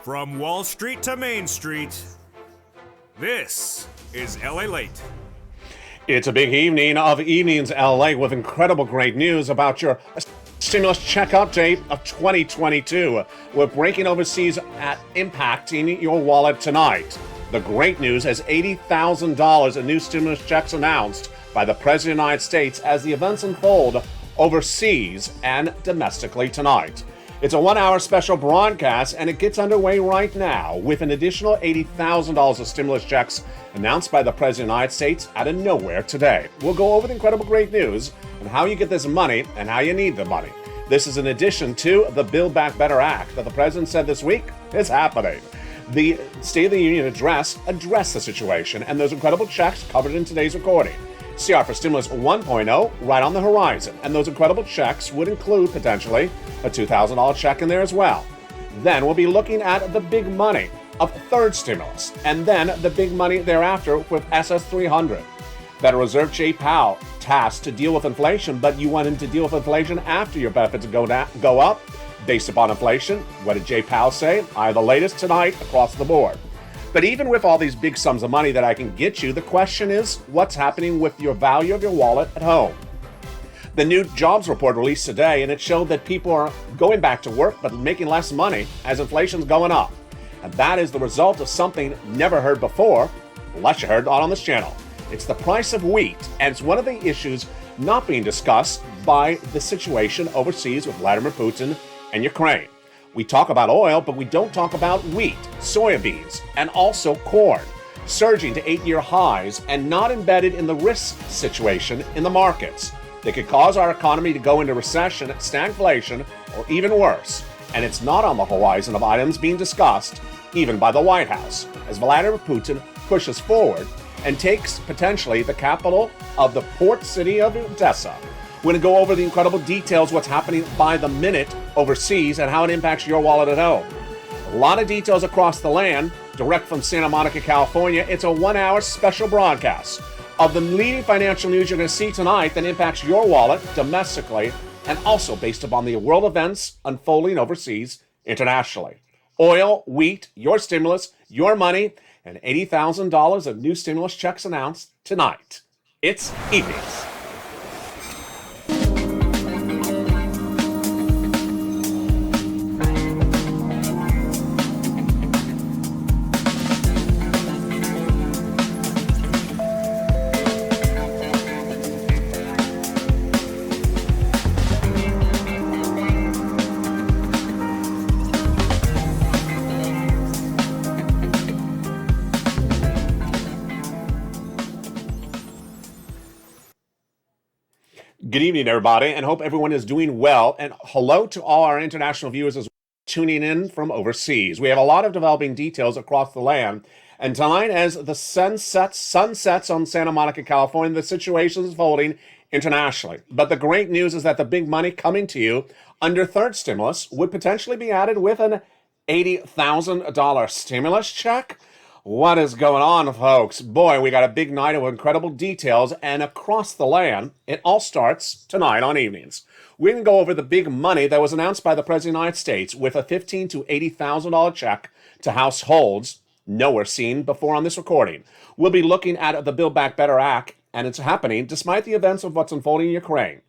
From Wall Street to Main Street, this is LALATE. It's a big evening of Evenings LA with incredible great news about your stimulus check update of 2022. We're breaking overseas at impacting your wallet tonight. The great news is $80,000 in new stimulus checks announced by the President of the United States as the events unfold overseas and domestically tonight. It's a 1-hour special broadcast, and it gets underway right now with an additional $80,000 of stimulus checks announced by the President of the United States out of nowhere today. We'll go over the incredible great news and how you get this money and how you need the money. This is in addition to the Build Back Better Act that the President said this week is happening. The State of the Union addressed the situation, and those incredible checks covered in today's recording. CR for Stimulus 1.0 right on the horizon, and those incredible checks would include potentially a $2,000 check in there as well. Then we'll be looking at the big money of third stimulus, and then the big money thereafter with SS 300. Federal Reserve Jay Powell tasked to deal with inflation, but you want him to deal with inflation after your benefits go up based upon inflation. What did Jay Powell say? I have the latest tonight across the board. But even with all these big sums of money that I can get you, the question is, what's happening with your value of your wallet at home? The new jobs report released today, and it showed that people are going back to work but making less money as inflation's going up. And that is the result of something never heard before, unless you heard on this channel. It's the price of wheat, and it's one of the issues not being discussed by the situation overseas with Vladimir Putin and Ukraine. We talk about oil, but we don't talk about wheat, soybeans, and also corn, surging to 8-year highs and not embedded in the risk situation in the markets. They could cause our economy to go into recession, stagflation, or even worse. And it's not on the horizon of items being discussed, even by the White House, as Vladimir Putin pushes forward and takes potentially the capital of the port city of Odessa. We're going to go over the incredible details, what's happening by the minute overseas and how it impacts your wallet at home. A lot of details across the land, direct from Santa Monica, California. It's a 1-hour special broadcast of the leading financial news you're going to see tonight that impacts your wallet domestically and also based upon the world events unfolding overseas internationally. Oil, wheat, your stimulus, your money, and $80,000 of new stimulus checks announced tonight. It's Evenings. Good evening, everybody, and hope everyone is doing well. And hello to all our international viewers as well, tuning in from overseas. We have a lot of developing details across the land. And tonight, as the sun sets on Santa Monica, California, the situation is unfolding internationally. But the great news is that the big money coming to you under third stimulus would potentially be added with an $80,000 stimulus check. What is going on, folks? Boy, we got a big night of incredible details, and across the land, it all starts tonight on Evenings. We're going to go over the big money that was announced by the President of the United States with a $15,000 to $80,000 check to households nowhere seen before on this recording. We'll be looking at the Build Back Better Act, and it's happening despite the events of what's unfolding in Ukraine.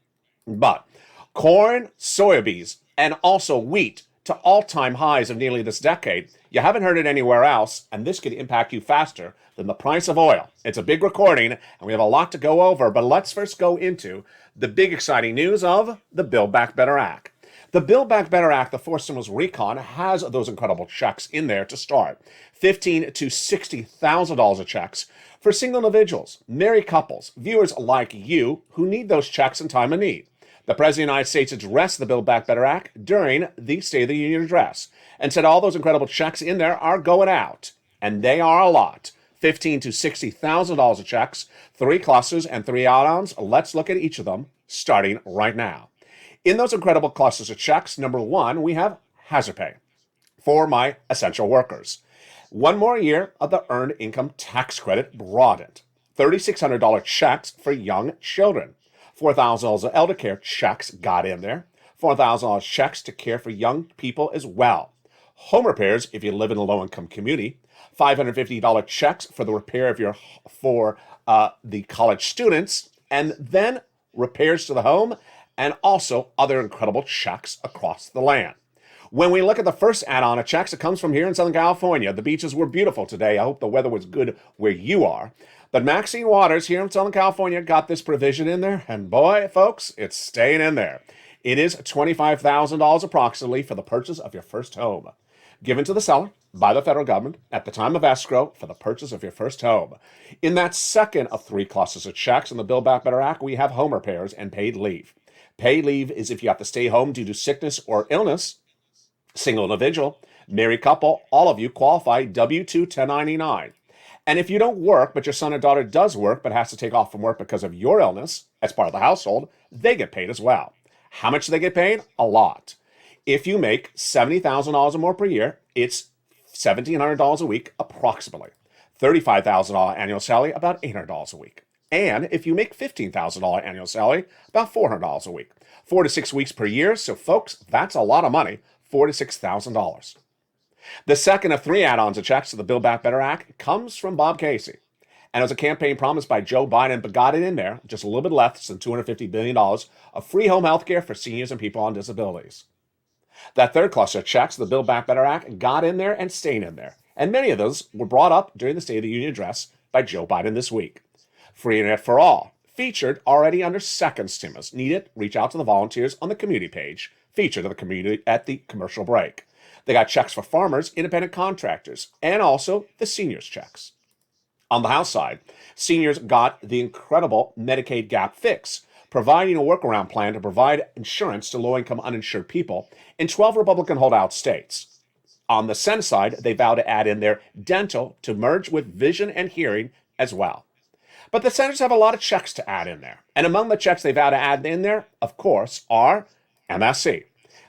But corn, soybeans, and also wheat to all-time highs of nearly this decade. You haven't heard it anywhere else, and this could impact you faster than the price of oil. It's a big recording, and we have a lot to go over, but let's first go into the big exciting news of the Build Back Better Act. The Build Back Better Act, the fourth stimulus recon, has those incredible checks in there to start. $15,000 to $60,000 of checks for single individuals, married couples, viewers like you who need those checks in time of need. The President of the United States addressed the Build Back Better Act during the State of the Union address and said all those incredible checks in there are going out, and they are a lot. $15,000 to $60,000 of checks, 3 clusters and 3 add-ons. Let's look at each of them, starting right now. In those incredible clusters of checks, number 1, we have hazard pay for my essential workers. 1 more year of the Earned Income Tax Credit broadened. $3,600 checks for young children. $4,000 of elder care checks got in there. $4,000 checks to care for young people as well. home repairs if you live in a low-income community, $550 checks for the repair of the college students, and then repairs to the home, and also other incredible checks across the land. When we look at the first add-on of checks, it comes from here in Southern California. The beaches were beautiful today. I hope the weather was good where you are. But Maxine Waters here in Southern California got this provision in there, and boy, folks, it's staying in there. It is $25,000 approximately for the purchase of your first home, given to the seller by the federal government at the time of escrow for the purchase of your first home. In that second of three clusters of checks in the Build Back Better Act, we have home repairs and paid leave. Paid leave is if you have to stay home due to sickness or illness. Single individual, married couple, all of you qualify W-2 1099. And if you don't work, but your son or daughter does work, but has to take off from work because of your illness as part of the household, they get paid as well. How much do they get paid? A lot. If you make $70,000 or more per year, it's $1,700 a week, approximately. $35,000 annual salary, about $800 a week. And if you make $15,000 annual salary, about $400 a week. 4 to 6 weeks per year. So folks, that's a lot of money. $4,000 to $6,000. The second of three add-ons of checks to the Build Back Better Act comes from Bob Casey. And it was a campaign promise by Joe Biden, but got it in there, just a little bit less than $250 billion of free home health care for seniors and people on disabilities. That third cluster of checks, the Build Back Better Act, got in there and stayed in there. And many of those were brought up during the State of the Union address by Joe Biden this week. Free Internet for All, featured already under second stimulus. Need it? Reach out to the volunteers on the community page, featured to the community at the commercial break. They got checks for farmers, independent contractors, and also the seniors checks. On the House side, seniors got the incredible Medicaid gap fix, providing a workaround plan to provide insurance to low-income uninsured people in 12 Republican holdout states. On the Senate side, they vow to add in their dental to merge with vision and hearing as well. But the senators have a lot of checks to add in there. And among the checks they vow to add in there, of course, are MSC.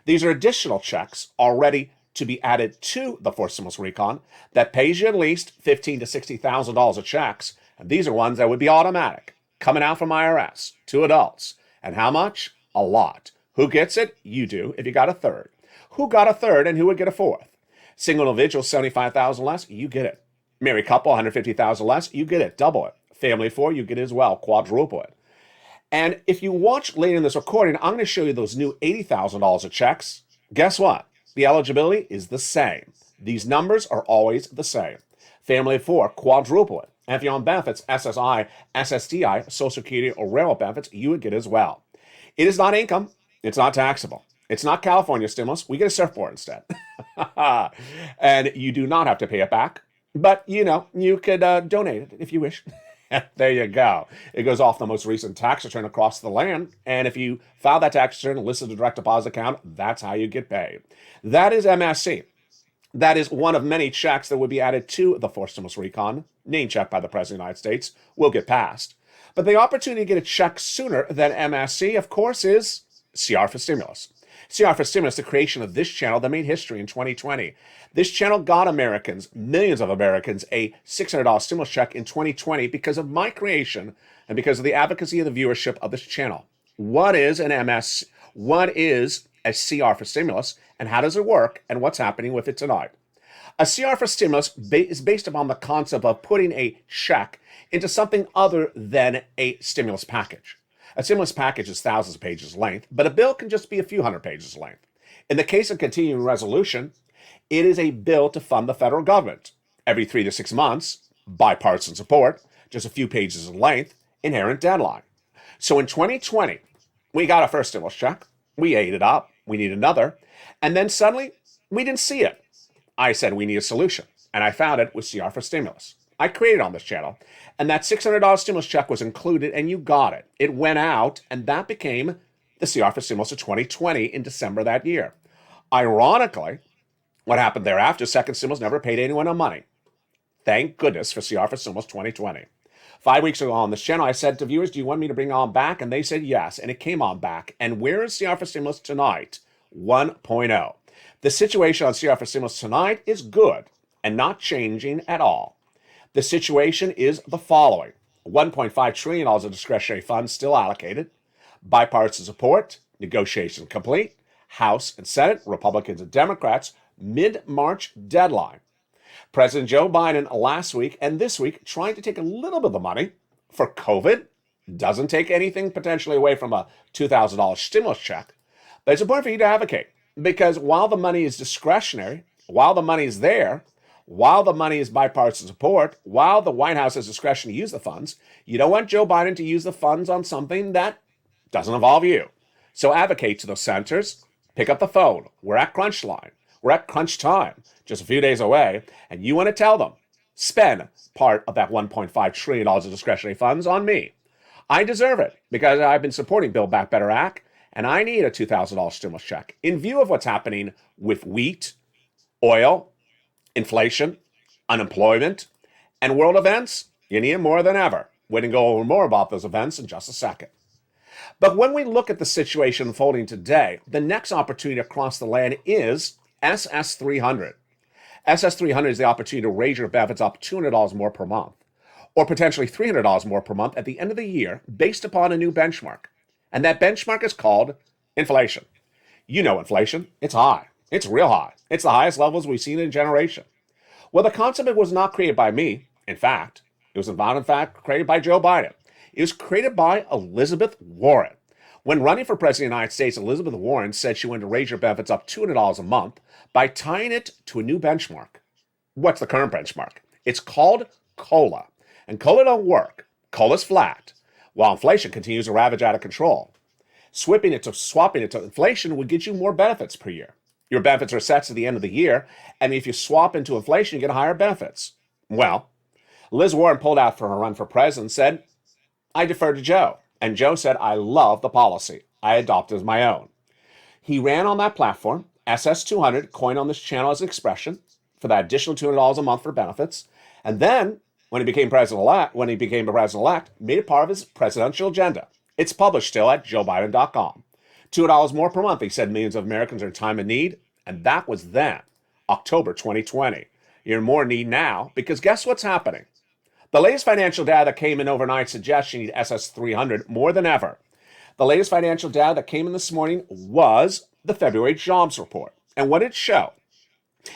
These are additional checks already to be added to the fourth stimulus recon that pays you at least $15,000 to $60,000 of checks. And these are ones that would be automatic, coming out from IRS to adults. And how much? A lot. Who gets it? You do, if you got a third. Who got a third and who would get a fourth? Single individual, $75,000 less, you get it. Married couple, $150,000 less, you get it. Double it. Family of 4, you get it as well. Quadruple it. And if you watch later in this recording, I'm going to show you those new $80,000 of checks. Guess what? The eligibility is the same. These numbers are always the same. Family of 4, quadruple it. And if you're on benefits, SSI, SSDI, Social Security, or railroad benefits, you would get as well. It is not income. It's not taxable. It's not California stimulus. We get a surfboard instead. And you do not have to pay it back. But, you could donate it if you wish. There you go. It goes off the most recent tax return across the land. And if you file that tax return and list a direct deposit account, that's how you get paid. That is MSC. That is one of many checks that would be added to the fourth stimulus recon, name check by the President of the United States, will get passed. But the opportunity to get a check sooner than MSC, of course, is CR for Stimulus. CR for Stimulus, the creation of this channel that made history in 2020. This channel got Americans, millions of Americans, a $600 stimulus check in 2020 because of my creation and because of the advocacy of the viewership of this channel. What is an MS? What is a CR for Stimulus, and how does it work, and what's happening with it tonight? A CR for Stimulus is based upon the concept of putting a check into something other than a stimulus package. A stimulus package is thousands of pages length, but a bill can just be a few hundred pages length. In the case of continuing resolution, it is a bill to fund the federal government. Every 3 to 6 months, bipartisan support, just a few pages in length, inherent deadline. So in 2020, we got our first stimulus check. We ate it up. We need another. And then suddenly, we didn't see it. I said we need a solution, and I found it with CR for Stimulus. I created on this channel, and that $600 stimulus check was included, and you got it. It went out, and that became the CR for Stimulus of 2020 in December that year. Ironically, what happened thereafter, second stimulus never paid anyone no money. Thank goodness for CR for Stimulus 2020. 5 weeks ago on this channel, I said to viewers, do you want me to bring it on back? And they said yes, and it came on back. And where is CR for Stimulus tonight? 1.0. The situation on CR for Stimulus tonight is good and not changing at all. The situation is the following. $1.5 trillion of discretionary funds still allocated. Bipartisan support, negotiations complete. House and Senate, Republicans and Democrats, mid-March deadline. President Joe Biden last week and this week trying to take a little bit of the money for COVID. Doesn't take anything potentially away from a $2,000 stimulus check. But it's important for you to advocate, because while the money is discretionary, while the money is there, while the money is bipartisan support, while the White House has discretion to use the funds, you don't want Joe Biden to use the funds on something that doesn't involve you. So advocate to those senators. Pick up the phone. We're at crunch line. We're at crunch time, just a few days away, and you want to tell them, spend part of that $1.5 trillion of discretionary funds on me. I deserve it because I've been supporting Build Back Better Act, and I need a $2,000 stimulus check. In view of what's happening with wheat, oil, inflation, unemployment, and world events, you need it more than ever. We're going to go over more about those events in just a second. But when we look at the situation unfolding today, the next opportunity across the land is SS 300. SS 300 is the opportunity to raise your benefits up $200 more per month, or potentially $300 more per month at the end of the year based upon a new benchmark. And that benchmark is called inflation. You know inflation. It's high. It's real high. It's the highest levels we've seen in a generation. Well, the concept was not created by me. In fact, it was not in fact created by Joe Biden. It was created by Elizabeth Warren. When running for president of the United States, Elizabeth Warren said she wanted to raise your benefits up $200 a month by tying it to a new benchmark. What's the current benchmark? It's called COLA. And COLA don't work. COLA's flat, while inflation continues to ravage out of control. Swapping it to inflation would get you more benefits per year. Your benefits are set to the end of the year, and if you swap into inflation, you get higher benefits. Well, Liz Warren pulled out for her run for president and said, I defer to Joe. And Joe said, I love the policy. I adopted as my own. He ran on that platform, SS200, coined on this channel as an expression for that additional $200 a month for benefits. And then, when he became president-elect, made it part of his presidential agenda. It's published still at joebiden.com. $2 more per month, he said millions of Americans are in time of need. And that was then, October 2020. You're in more need now, because guess what's happening? The latest financial data that came in overnight suggests you need SS 300 more than ever. The latest financial data that came in this morning was the February jobs report. And what did it show?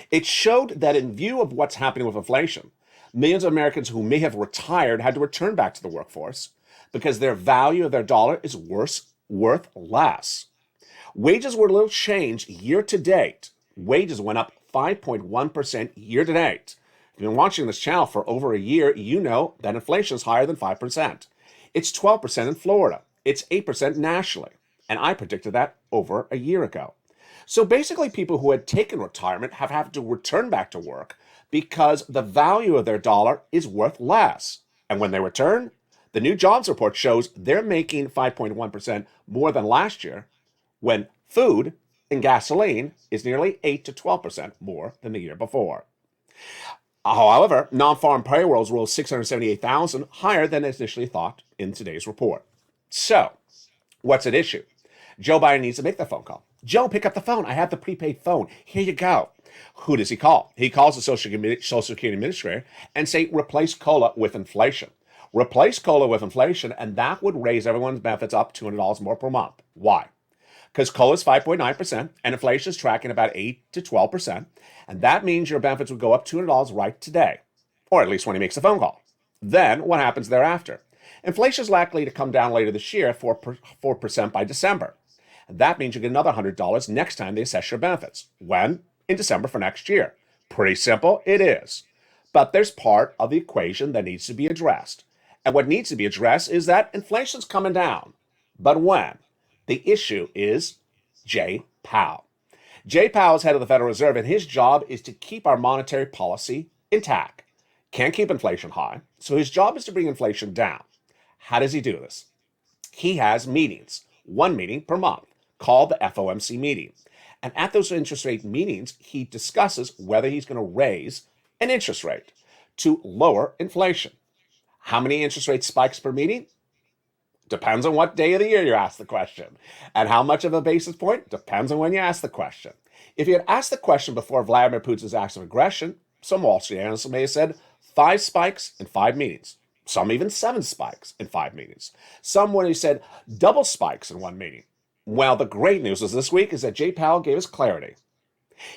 It showed that in view of what's happening with inflation, millions of Americans who may have retired had to return back to the workforce because their value of their dollar is worth less. Wages were little changed year to date. Wages went up 5.1% year to date. If you've been watching this channel for over a year, you know that inflation is higher than 5%. It's 12% in Florida. It's 8% nationally. And I predicted that over a year ago. So basically, people who had taken retirement have had to return back to work because the value of their dollar is worth less. And when they return, the new jobs report shows they're making 5.1% more than last year, when food and gasoline is nearly 8 to 12% more than the year before. However, non-farm payrolls rose 678,000, higher than initially thought in today's report. So, what's at issue? Joe Biden needs to make that phone call. Joe, pick up the phone. I have the prepaid phone. Here you go. Who does he call? He calls the Social Security Administrator and say, replace COLA with inflation. Replace COLA with inflation, and that would raise everyone's benefits up $200 more per month. Why? Because COLA is 5.9% and inflation is tracking about 8 to 12%. And that means your benefits would go up $200 right today, or at least when he makes the phone call. Then what happens thereafter? Inflation is likely to come down later this year, 4% by December. And that means you get another $100 next time they assess your benefits. When? In December for next year. Pretty simple, it is. But there's part of the equation that needs to be addressed. And what needs to be addressed is that inflation's coming down. But when? The issue is Jay Powell. Jay Powell is head of the Federal Reserve, and his job is to keep our monetary policy intact. Can't keep inflation high, so his job is to bring inflation down. How does he do this? He has meetings, one meeting per month, called the FOMC meeting. And at those interest rate meetings, he discusses whether he's going to raise an interest rate to lower inflation. How many interest rate spikes per meeting? Depends on what day of the year you ask the question. And how much of a basis point? Depends on when you ask the question. If you had asked the question before Vladimir Putin's acts of aggression, some Wall Street analysts may have said 5 spikes in 5 meetings. Some even 7 spikes in 5 meetings. Some would have said double spikes in 1 meeting. Well, the great news is this week is that Jay Powell gave us clarity.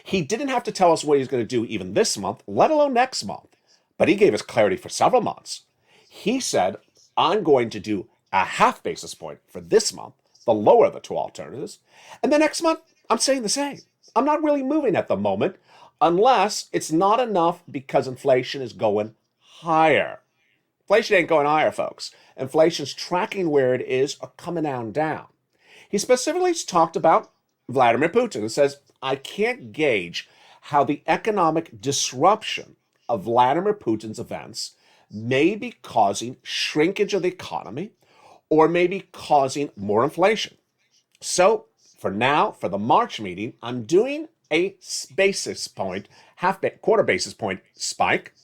He didn't have to tell us what he's going to do even this month, let alone next month, but he gave us clarity for several months. He said, I'm going to do a half basis point for this month, the lower of the two alternatives, and the next month, I'm saying the same. I'm not really moving at the moment unless it's not enough because inflation is going higher. Inflation ain't going higher, folks. Inflation's tracking where it is or coming down. He specifically talked about Vladimir Putin and says, I can't gauge how the economic disruption of Vladimir Putin's events may be causing shrinkage of the economy or may be causing more inflation. So for now, for the March meeting, I'm doing a quarter basis point spike,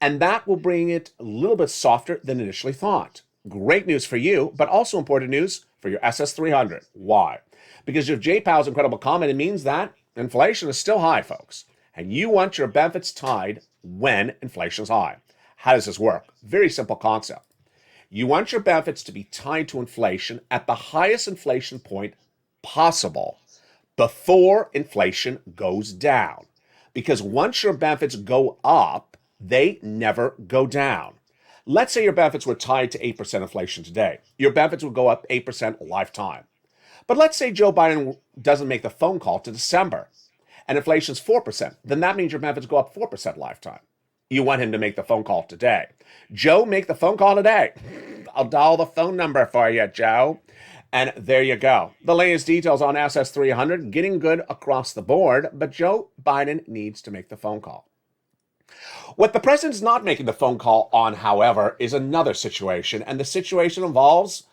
and that will bring it a little bit softer than initially thought. Great news for you, but also important news for your SS300. Why? Because of J Powell's incredible comment, it means that inflation is still high, folks, and you want your benefits tied when inflation is high. How does this work? Very simple concept. You want your benefits to be tied to inflation at the highest inflation point possible before inflation goes down. Because once your benefits go up, they never go down. Let's say your benefits were tied to 8% inflation today. Your benefits would go up 8% lifetime. But let's say Joe Biden doesn't make the phone call to December and inflation's 4%. Then that means your benefits go up 4% lifetime. You want him to make the phone call today. Joe, make the phone call today. I'll dial the phone number for you, Joe. And there you go. The latest details on SS300, getting good across the board, but Joe Biden needs to make the phone call. What the president's not making the phone call on, however, is another situation, and the situation involves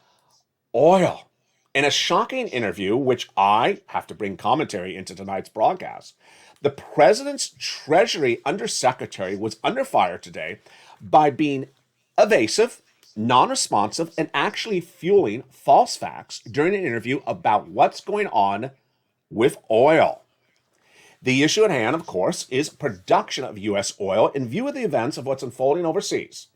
oil. In a shocking interview, which I have to bring commentary into tonight's broadcast, the president's Treasury Undersecretary was under fire today by being evasive, non-responsive, and actually fueling false facts during an interview about what's going on with oil. The issue at hand, of course, is production of U.S. oil in view of the events of what's unfolding overseas.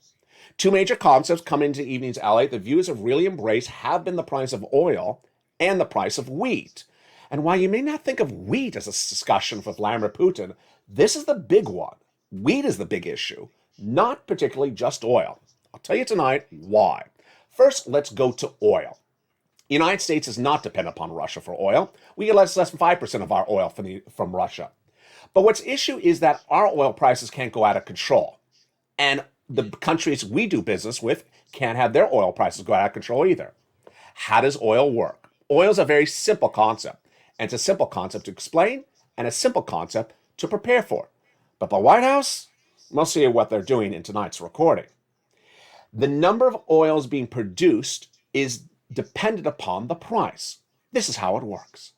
Two major concepts come into evening's LA the viewers have really embraced have been the price of oil and the price of wheat. And while you may not think of wheat as a discussion with Vladimir Putin, this is the big one. Wheat is the big issue, not particularly just oil. I'll tell you tonight why. First, let's go to oil. The United States is not dependent upon Russia for oil. We get less than 5% of our oil from Russia. But what's issue is that our oil prices can't go out of control. And the countries we do business with can't have their oil prices go out of control either. How does oil work? Oil is a very simple concept. And it's a simple concept to explain and a simple concept to prepare for. But the White House, we'll see what they're doing in tonight's recording. The number of oils being produced is dependent upon the price. This is how it works.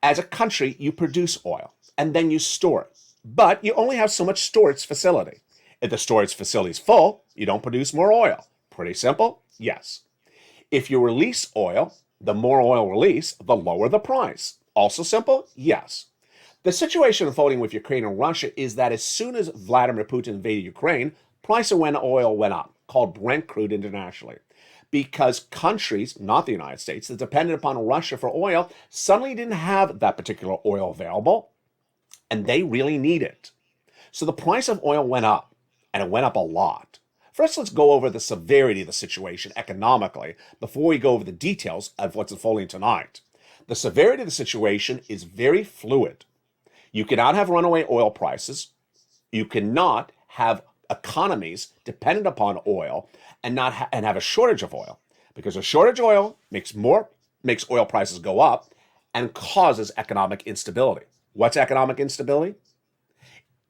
As a country, you produce oil and then you store it. But you only have so much storage facility. If the storage facility is full, you don't produce more oil. Pretty simple? Yes. If you release oil, the more oil release, the lower the price. Also simple? Yes. The situation unfolding with Ukraine and Russia is that as soon as Vladimir Putin invaded Ukraine, price of oil went up, called Brent crude internationally. Because countries, not the United States, that depended upon Russia for oil, suddenly didn't have that particular oil available, and they really need it. So the price of oil went up, and it went up a lot. First, let's go over the severity of the situation economically before we go over the details of what's unfolding tonight. The severity of the situation is very fluid. You cannot have runaway oil prices. You cannot have economies dependent upon oil and have a shortage of oil, because a shortage of oil makes oil prices go up and causes economic instability. What's economic instability?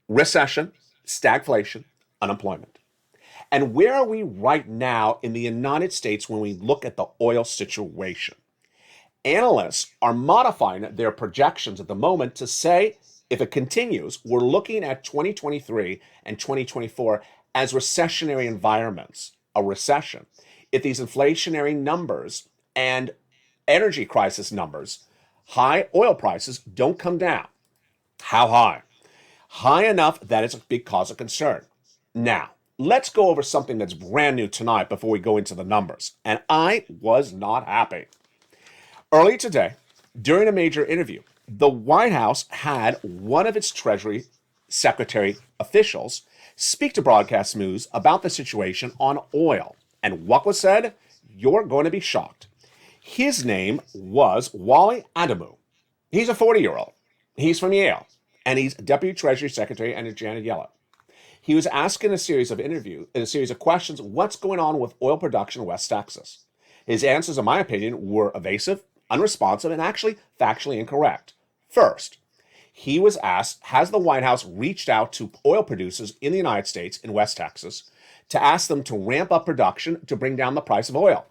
Recession, stagflation, unemployment. And where are we right now in the United States when we look at the oil situation? Analysts are modifying their projections at the moment to say, if it continues, we're looking at 2023 and 2024 as recessionary environments, a recession. If these inflationary numbers and energy crisis numbers, high oil prices don't come down. How high? High enough that it's a big cause of concern. Now, let's go over something that's brand new tonight before we go into the numbers. And I was not happy. Early today, during a major interview, the White House had one of its Treasury Secretary officials speak to Broadcast News about the situation on oil. And what was said? You're going to be shocked. His name was Wally Adamu. He's a 40-year-old. He's from Yale, and he's Deputy Treasury Secretary under Janet Yellen. He was asked in a series of questions, what's going on with oil production in West Texas? His answers, in my opinion, were evasive, unresponsive, and actually factually incorrect. First, he was asked, has the White House reached out to oil producers in the United States, in West Texas, to ask them to ramp up production to bring down the price of oil?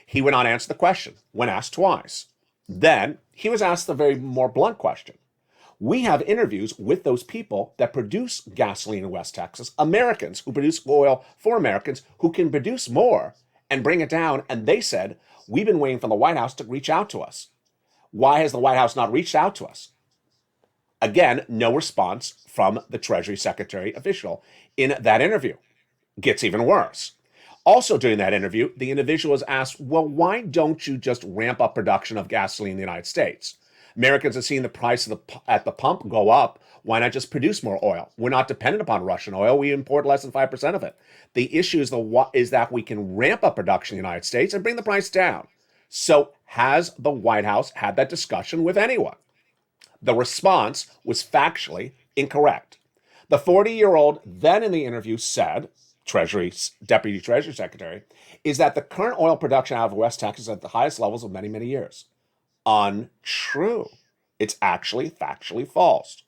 He went on to answer the question when asked twice. Then he was asked the very more blunt question. We have interviews with those people that produce gasoline in West Texas, Americans who produce oil for Americans who can produce more and bring it down. And they said, we've been waiting for the White House to reach out to us. Why has the White House not reached out to us? Again, no response from the Treasury Secretary official in that interview. Gets even worse. Also during that interview, the individual was asked, well, why don't you just ramp up production of gasoline in the United States? Americans have seen the price at the pump go up. Why not just produce more oil? We're not dependent upon Russian oil. We import less than 5% of it. The issue is that we can ramp up production in the United States and bring the price down. So has the White House had that discussion with anyone? The response was factually incorrect. The 40-year-old then in the interview said, Deputy Treasury Secretary, is that the current oil production out of West Texas is at the highest levels of many, many years. Untrue. It's actually factually false.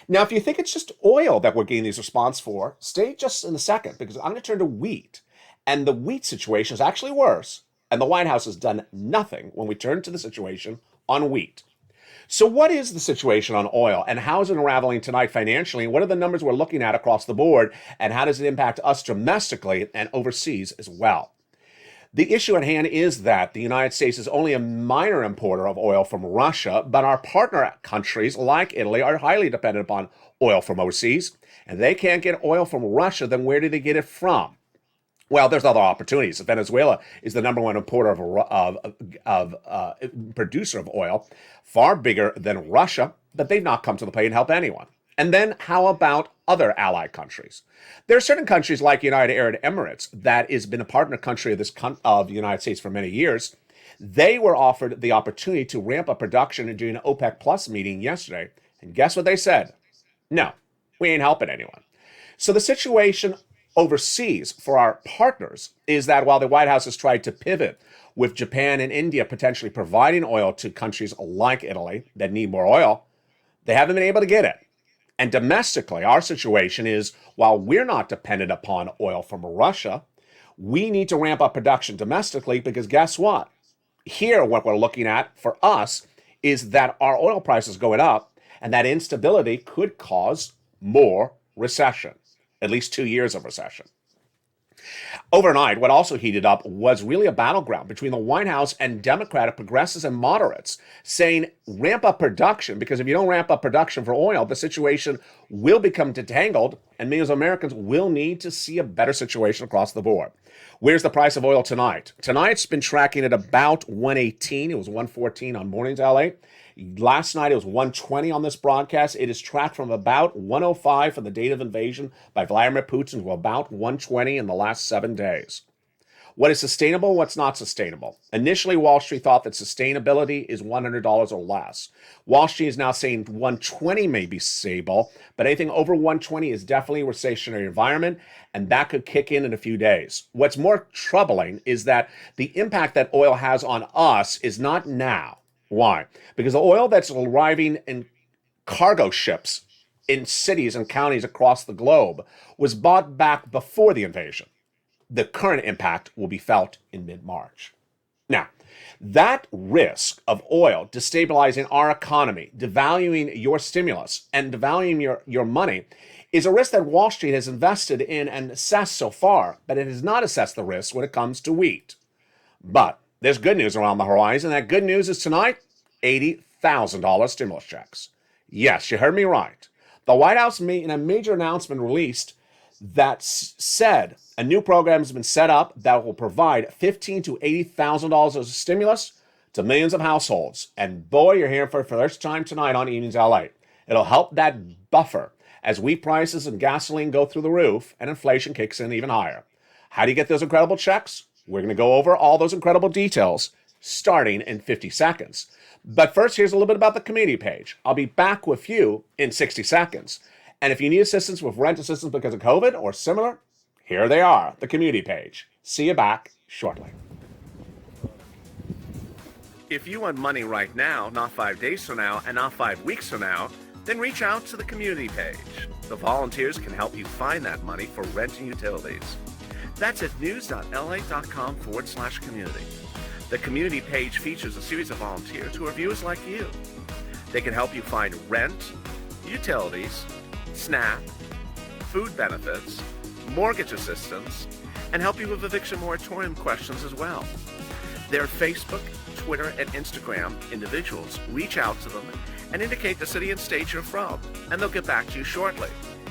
Now, if you think it's just oil that we're getting these responses for, stay just in a second, because I'm going to turn to wheat. And the wheat situation is actually worse, and the White House has done nothing when we turn to the situation on wheat. So what is the situation on oil, and how is it unraveling tonight financially? And what are the numbers we're looking at across the board, and how does it impact us domestically and overseas as well? The issue at hand is that the United States is only a minor importer of oil from Russia, but our partner countries like Italy are highly dependent upon oil from overseas, and they can't get oil from Russia. Then where do they get it from? Well, there's other opportunities. Venezuela is the number one importer producer of oil, far bigger than Russia, but they've not come to the plate and helped anyone. And then how about other allied countries? There are certain countries like United Arab Emirates that has been a partner country of the United States for many years. They were offered the opportunity to ramp up production during an OPEC Plus meeting yesterday. And guess what they said? No, we ain't helping anyone. So the situation overseas for our partners is that while the White House has tried to pivot with Japan and India potentially providing oil to countries like Italy that need more oil, they haven't been able to get it. And domestically, our situation is, while we're not dependent upon oil from Russia, we need to ramp up production domestically because guess what? Here, what we're looking at for us is that our oil prices going up, and that instability could cause more recession, at least 2 years of recession. Overnight, what also heated up was really a battleground between the White House and Democratic progressives and moderates saying ramp up production, because if you don't ramp up production for oil, the situation will become detangled and millions of Americans will need to see a better situation across the board. Where's the price of oil tonight? Tonight's been tracking at about 118. It was 114 on Mornings LA. Last night it was 120 on this broadcast. It is tracked from about 105 from the date of invasion by Vladimir Putin to about 120 in the last 7 days. What is sustainable? What's not sustainable? Initially, Wall Street thought that sustainability is $100 or less. Wall Street is now saying 120 may be stable, but anything over 120 is definitely a recessionary environment, and that could kick in a few days. What's more troubling is that the impact that oil has on us is not now. Why? Because the oil that's arriving in cargo ships in cities and counties across the globe was bought back before the invasion. The current impact will be felt in mid-March. Now, that risk of oil destabilizing our economy, devaluing your stimulus, and devaluing your money is a risk that Wall Street has invested in and assessed so far, but it has not assessed the risk when it comes to wheat. But there's good news around the horizon. That good news is tonight, $80,000 stimulus checks. Yes, you heard me right. The White House made a major announcement released that said a new program has been set up that will provide $15,000 to $80,000 of stimulus to millions of households. And boy, you're here for the first time tonight on Evenings LA. It'll help that buffer as wheat prices and gasoline go through the roof and inflation kicks in even higher. How do you get those incredible checks? We're going to go over all those incredible details starting in 50 seconds. But first, here's a little bit about the community page. I'll be back with you in 60 seconds. And if you need assistance with rent assistance because of COVID or similar, here they are, the community page. See you back shortly. If you want money right now, not 5 days from now, and not 5 weeks from now, then reach out to the community page. The volunteers can help you find that money for rent and utilities. That's at news.la.com/community. The community page features a series of volunteers who are viewers like you. They can help you find rent, utilities, SNAP, food benefits, mortgage assistance, and help you with eviction moratorium questions as well. Their Facebook, Twitter, and Instagram individuals reach out to them and indicate the city and state you're from, and they'll get back to you shortly.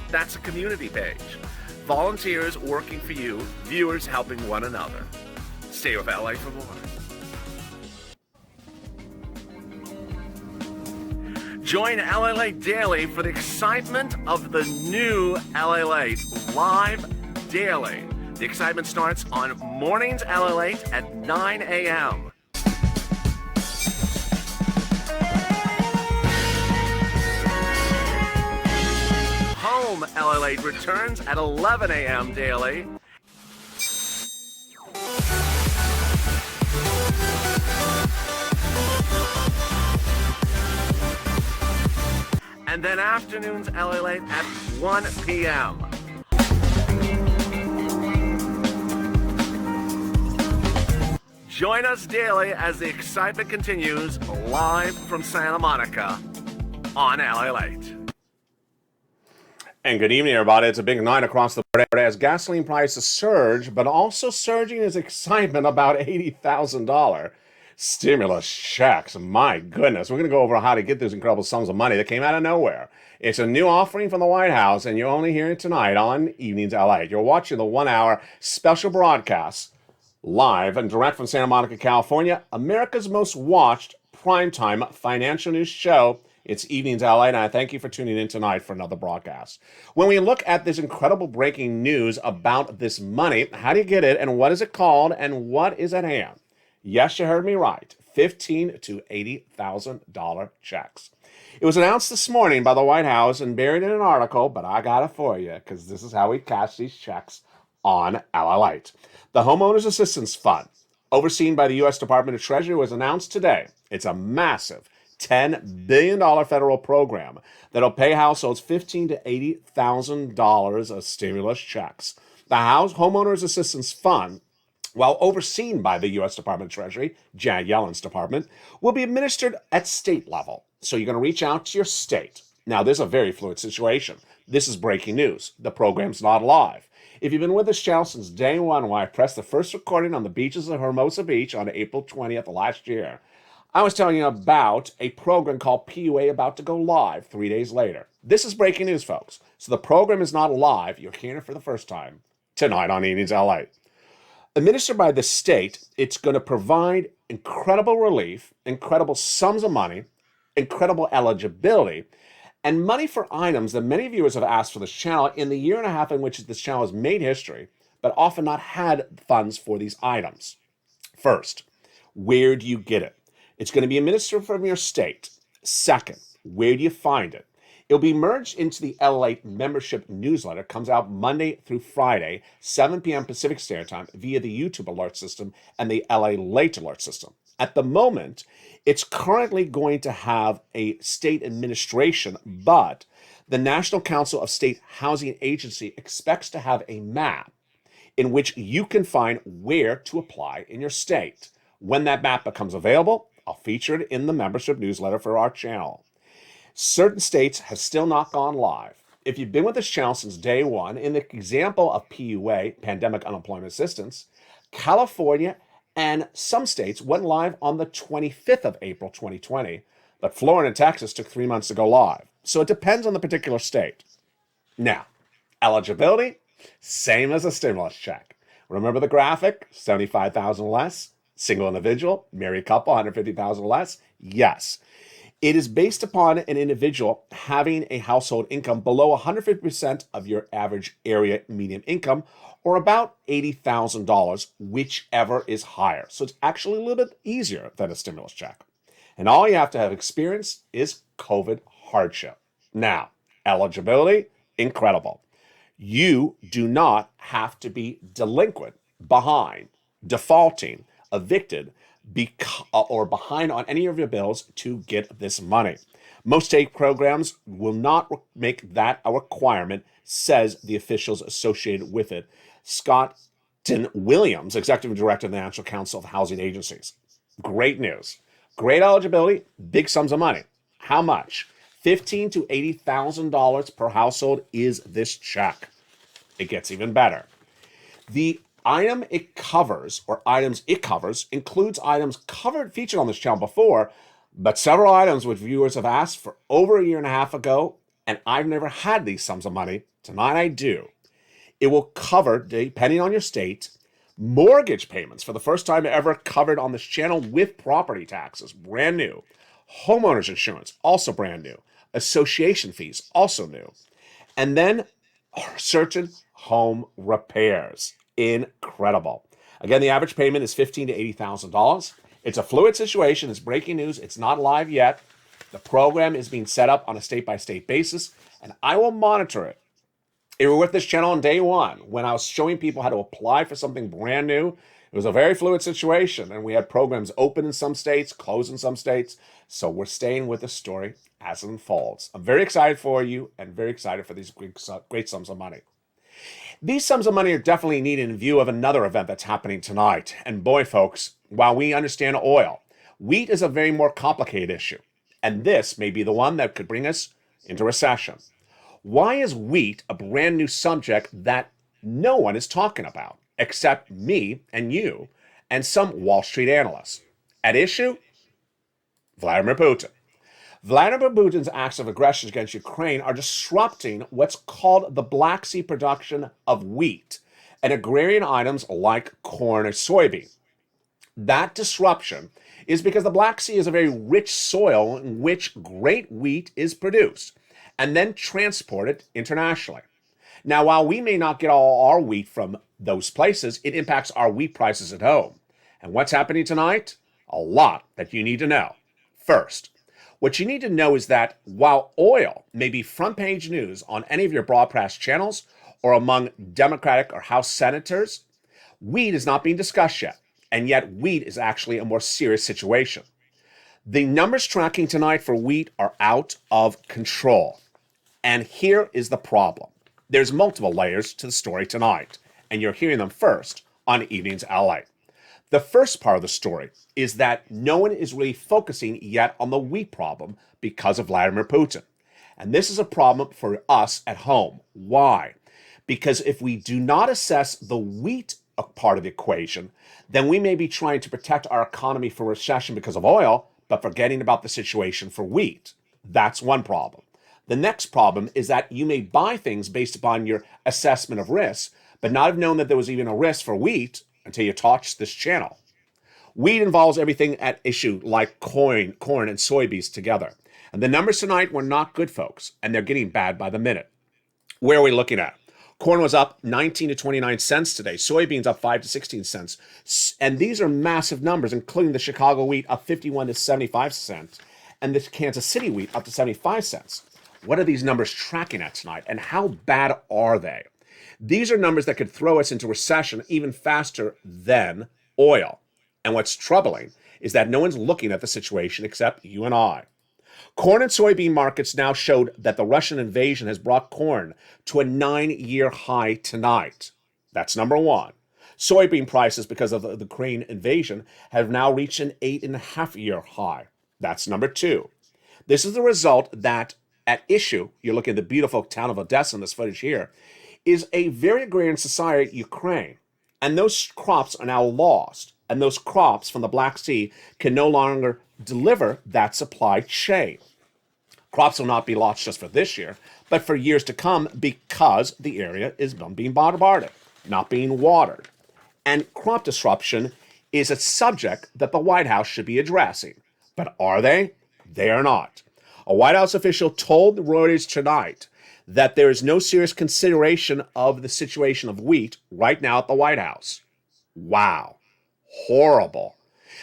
That's a community page. Volunteers working for you, viewers helping one another. Stay with LA for more. Join LALATE Daily for the excitement of the new LALATE live daily. The excitement starts on mornings LALATE at 9 a.m. Home LALATE returns at 11 a.m. daily. And then afternoons LALATE at 1 p.m. Join us daily as the excitement continues live from Santa Monica on LALATE. And good evening, everybody. It's a big night across the board as gasoline prices surge, but also surging is excitement about $80,000 stimulus checks. My goodness, we're going to go over how to get those incredible sums of money that came out of nowhere. It's a new offering from the White House, and you're only hearing it tonight on Evenings LA. You're watching the 1-hour special broadcast live and direct from Santa Monica, California, America's most watched primetime financial news show. It's Evenings LA, and I thank you for tuning in tonight for another broadcast. When we look at this incredible breaking news about this money, how do you get it, and what is it called, and what is at hand? Yes, you heard me right. $15,000 to $80,000 checks. It was announced this morning by the White House and buried in an article, but I got it for you because this is how we cash these checks on LALATE. The Homeowners Assistance Fund, overseen by the U.S. Department of Treasury, was announced today. It's a massive $10 billion federal program that'll pay households $15,000 to $80,000 of stimulus checks. The Homeowners Assistance Fund, while overseen by the U.S. Department of Treasury, Janet Yellen's department, will be administered at state level. So you're going to reach out to your state. Now, this is a very fluid situation. This is breaking news. The program's not live. If you've been with this channel since day one, when I pressed the first recording on the beaches of Hermosa Beach on April 20th of last year, I was telling you about a program called PUA about to go live 3 days later. This is breaking news, folks. So the program is not live. You're hearing it for the first time tonight on Evenings LA. Administered by the state, it's going to provide incredible relief, incredible sums of money, incredible eligibility, and money for items that many viewers have asked for this channel in the year and a half in which this channel has made history, but often not had funds for these items. First, where do you get it? It's going to be administered from your state. Second, where do you find it? It'll be merged into the LALATE membership newsletter. It comes out Monday through Friday, 7 p.m. Pacific Standard Time via the YouTube alert system and the LALATE alert system. At the moment, it's currently going to have a state administration, but the National Council of State Housing Agency expects to have a map in which you can find where to apply in your state. When that map becomes available, I'll feature it in the membership newsletter for our channel. Certain states have still not gone live. If you've been with this channel since day one, in the example of PUA, Pandemic Unemployment Assistance, California and some states went live on the 25th of April 2020, but Florida and Texas took 3 months to go live. So it depends on the particular state. Now, eligibility, same as a stimulus check. Remember the graphic? $75,000 less, Single individual, married couple, 150,000 or less? Yes. It is based upon an individual having a household income below 150% of your average area median income, or about $80,000, whichever is higher. So it's actually a little bit easier than a stimulus check. And all you have to have experienced is COVID hardship. Now, eligibility, incredible. You do not have to be delinquent, behind, defaulting, evicted, or behind on any of your bills to get this money. Most state programs will not make that a requirement, says the officials associated with it. Scotton Williams, Executive Director of the National Council of Housing Agencies. Great news. Great eligibility, big sums of money. How much? $15,000 to $80,000 per household is this check. It gets even better. The item it covers, or items it covers, includes items featured on this channel before, but several items which viewers have asked for over a year and a half ago, and I've never had these sums of money. Tonight I do. It will cover, depending on your state, mortgage payments for the first time ever covered on this channel with property taxes, brand new. Homeowners insurance, also brand new. Association fees, also new. And then certain home repairs. Incredible. Again, the average payment is $15,000 to $80,000. It's a fluid situation. It's breaking news. It's not live yet. The program is being set up on a state-by-state basis, and I will monitor it. If you were with this channel on day one, when I was showing people how to apply for something brand new, it was a very fluid situation, and we had programs open in some states, closed in some states, so we're staying with the story as it unfolds. I'm very excited for you and very excited for these great sums of money. These sums of money are definitely needed in view of another event that's happening tonight. And boy, folks, while we understand oil, wheat is a very more complicated issue, and this may be the one that could bring us into recession. Why is wheat a brand new subject that no one is talking about, except me and you and some Wall Street analysts? At issue? Vladimir Putin. Vladimir Putin's acts of aggression against Ukraine are disrupting what's called the Black Sea production of wheat and agrarian items like corn or soybean. That disruption is because the Black Sea is a very rich soil in which great wheat is produced and then transported internationally. Now, while we may not get all our wheat from those places, it impacts our wheat prices at home. And what's happening tonight? A lot that you need to know. First, what you need to know is that while oil may be front page news on any of your broadcast channels or among Democratic or House senators, wheat is not being discussed yet. And yet wheat is actually a more serious situation. The numbers tracking tonight for wheat are out of control. And here is the problem. There's multiple layers to the story tonight, and you're hearing them first on Evenings LA. The first part of the story is that no one is really focusing yet on the wheat problem because of Vladimir Putin. And this is a problem for us at home. Why? Because if we do not assess the wheat part of the equation, then we may be trying to protect our economy from recession because of oil, but forgetting about the situation for wheat. That's one problem. The next problem is that you may buy things based upon your assessment of risk, but not have known that there was even a risk for wheat until you touched this channel. Wheat involves everything at issue like corn and soybeans together. And the numbers tonight were not good, folks, and they're getting bad by the minute. Where are we looking at? Corn was up 19 to 29 cents today. Soybeans up 5 to 16 cents. And these are massive numbers, including the Chicago wheat up 51 to 75 cents and the Kansas City wheat up to 75 cents. What are these numbers tracking at tonight, and how bad are they? These are numbers that could throw us into recession even faster than oil. And what's troubling is that no one's looking at the situation except you and I. Corn and soybean markets now showed that the Russian invasion has brought corn to a 9-year high tonight. That's number one. Soybean prices, because of the Ukraine invasion, have now reached an 8.5-year high. That's number two. This is the result that at issue, you're looking at the beautiful town of Odessa in this footage here, is a very agrarian society, Ukraine. And those crops are now lost. And those crops from the Black Sea can no longer deliver that supply chain. Crops will not be lost just for this year, but for years to come because the area is being bombarded, not being watered. And crop disruption is a subject that the White House should be addressing. But are they? They are not. A White House official told Reuters tonight that there is no serious consideration of the situation of wheat right now at the White House. Wow. Horrible.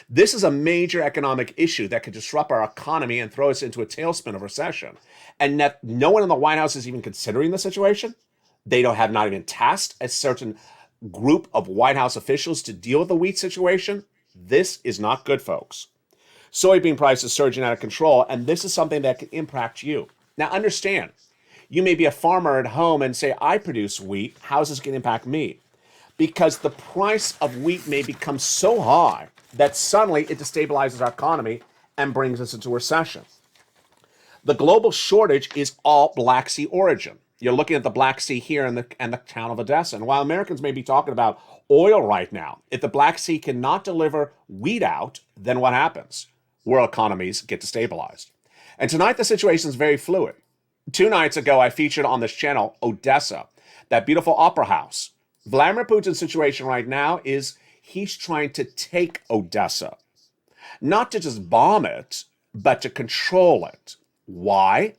This is a major economic issue that could disrupt our economy and throw us into a tailspin of recession. And that no one in the White House is even considering the situation. They have not even tasked a certain group of White House officials to deal with the wheat situation. This is not good, folks. Soybean prices surging out of control, and this is something that can impact you. Now, understand, you may be a farmer at home and say, I produce wheat. How is this going to impact me? Because the price of wheat may become so high that suddenly it destabilizes our economy and brings us into recession. The global shortage is all Black Sea origin. You're looking at the Black Sea here and the town of Odessa. And while Americans may be talking about oil right now, if the Black Sea cannot deliver wheat out, then what happens? World economies get destabilized. And tonight the situation is very fluid. 2 nights ago, I featured on this channel Odessa, that beautiful opera house. Vladimir Putin's situation right now is he's trying to take Odessa. Not to just bomb it, but to control it. Why?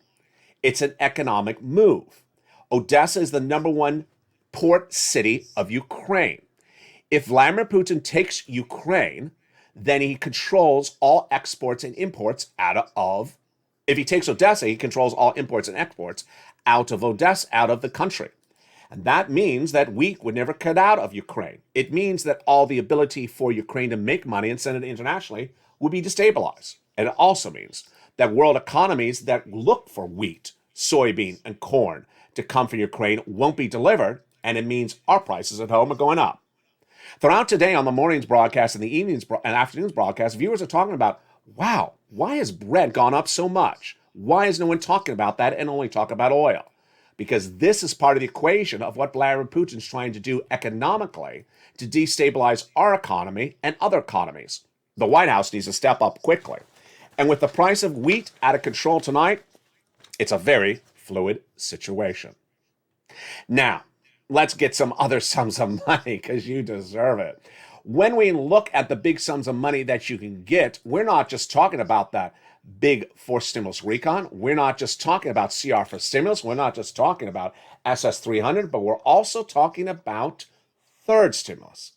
It's an economic move. Odessa is the #1 port city of Ukraine. If Vladimir Putin takes Ukraine, then he controls all exports and imports if he takes Odessa, he controls all imports and exports out of Odessa, out of the country. And that means that wheat would never cut out of Ukraine. It means that all the ability for Ukraine to make money and send it internationally would be destabilized. And it also means that world economies that look for wheat, soybean, and corn to come from Ukraine won't be delivered, and it means our prices at home are going up. Throughout today on the morning's broadcast and the evening's and afternoon's broadcast, viewers are talking about, wow, why has bread gone up so much? Why is no one talking about that and only talk about oil? Because this is part of the equation of what Vladimir Putin's trying to do economically to destabilize our economy and other economies. The White House needs to step up quickly. And with the price of wheat out of control tonight, it's a very fluid situation. Now, let's get some other sums of money because you deserve it. When we look at the big sums of money that you can get, we're not just talking about that big forced stimulus recon. We're not just talking about CR for stimulus. We're not just talking about SS300, but we're also talking about third stimulus.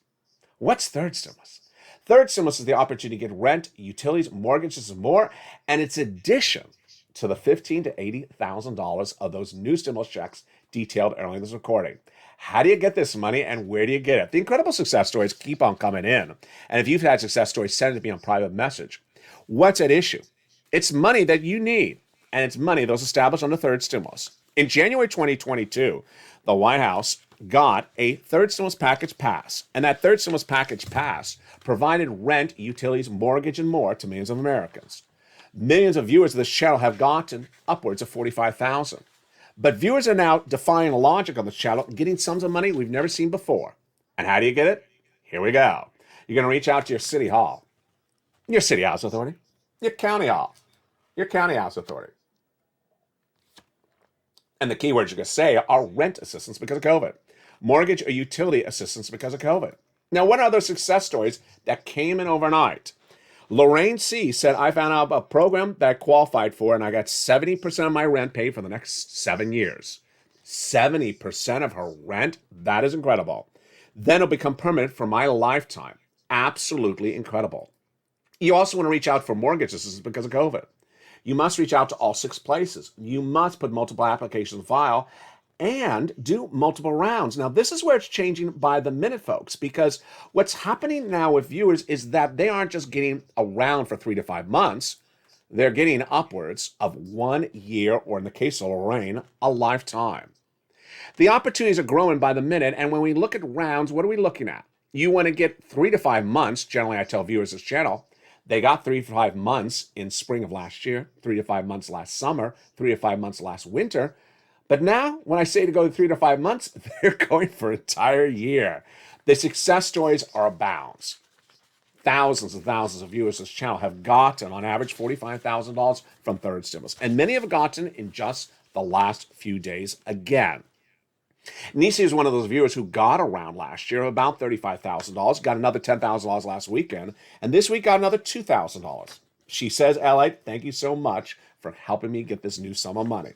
What's third stimulus? Third stimulus is the opportunity to get rent, utilities, mortgages, and more, and it's addition to the $15,000 to $80,000 of those new stimulus checks detailed earlier in this recording. How do you get this money and where do you get it? The incredible success stories keep on coming in. And if you've had success stories, send it to me on private message. What's at issue? It's money that you need, and it's money that was established on the third stimulus. In January 2022, the White House got a third stimulus package pass, and that third stimulus package pass provided rent, utilities, mortgage, and more to millions of Americans. Millions of viewers of this channel have gotten upwards of $45,000. But viewers are now defying logic on this channel, getting sums of money we've never seen before. And how do you get it? Here we go. You're going to reach out to your city hall, your city house authority, your county hall, your county house authority. And the keywords you're going to say are rent assistance because of COVID, mortgage or utility assistance because of COVID. Now, what are those success stories that came in overnight? Lorraine C. said, I found out a program that I qualified for, and I got 70% of my rent paid for the next 7 years. 70% of her rent? That is incredible. Then it'll become permanent for my lifetime. Absolutely incredible. You also want to reach out for mortgage assistance because of COVID. You must reach out to all 6 places. You must put multiple applications file and do multiple rounds. Now, this is where it's changing by the minute, folks, because what's happening now with viewers is that they aren't just getting a round for 3 to 5 months. They're getting upwards of 1 year, or in the case of Lorraine, a lifetime. The opportunities are growing by the minute, and when we look at rounds, what are we looking at? You want to get 3 to 5 months. Generally, I tell viewers this channel, they got 3 to 5 months in spring of last year, 3 to 5 months last summer, 3 to 5 months last winter. But now, when I say to go 3 to 5 months, they're going for an entire year. The success stories are abounds. Thousands and thousands of viewers of this channel have gotten, on average, $45,000 from third stimulus. And many have gotten in just the last few days again. Nisi is one of those viewers who got around last year about $35,000, got another $10,000 last weekend, and this week got another $2,000. She says, LA, thank you so much for helping me get this new sum of money.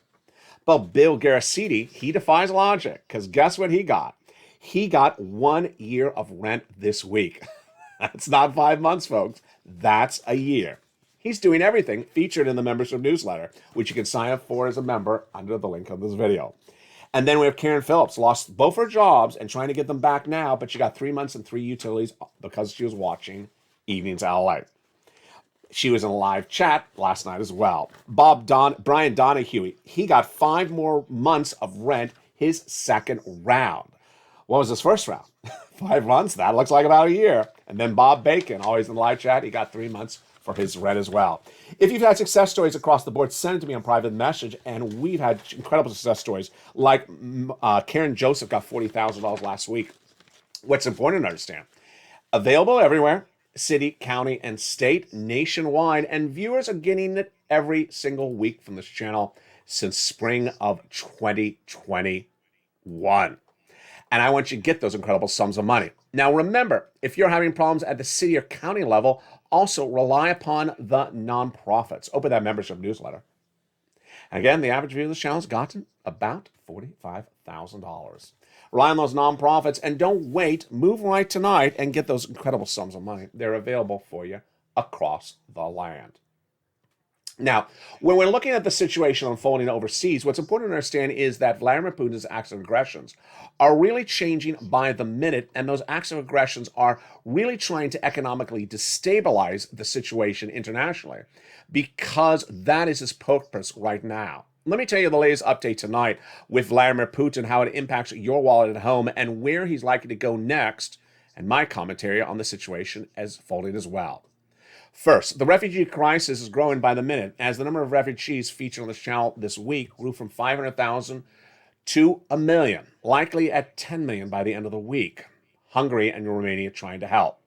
But Bill Garaciti, he defies logic, because guess what he got? He got 1 year of rent this week. That's not 5 months, folks. That's a year. He's doing everything featured in the membership newsletter, which you can sign up for as a member under the link of this video. And then we have Karen Phillips, lost both her jobs and trying to get them back now, but she got 3 months and 3 utilities because she was watching Evenings LA. She was in a live chat last night as well. Brian Donahue, he got 5 more months of rent his second round. What was his first round? 5 months? That looks like about a year. And then Bob Bacon, always in the live chat, he got 3 months for his rent as well. If you've had success stories across the board, send it to me on private message. And we've had incredible success stories, like Karen Joseph got $40,000 last week. What's important to understand, available everywhere, city, county, and state, nationwide, and viewers are getting it every single week from this channel since spring of 2021. And I want you to get those incredible sums of money. Now remember, if you're having problems at the city or county level, also rely upon the nonprofits. Open that membership newsletter. And again, the average viewer of this channel has gotten about $45,000. Rely on those nonprofits and don't wait. Move right tonight and get those incredible sums of money. They're available for you across the land. Now, when we're looking at the situation unfolding overseas, what's important to understand is that Vladimir Putin's acts of aggressions are really changing by the minute, and those acts of aggressions are really trying to economically destabilize the situation internationally, because that is his purpose right now. Let me tell you the latest update tonight with Vladimir Putin, how it impacts your wallet at home, and where he's likely to go next, and my commentary on the situation as folding as well. First, the refugee crisis is growing by the minute, as the number of refugees featured on this channel this week grew from 500,000 to 1 million, likely at 10 million by the end of the week. Hungary and Romania trying to help.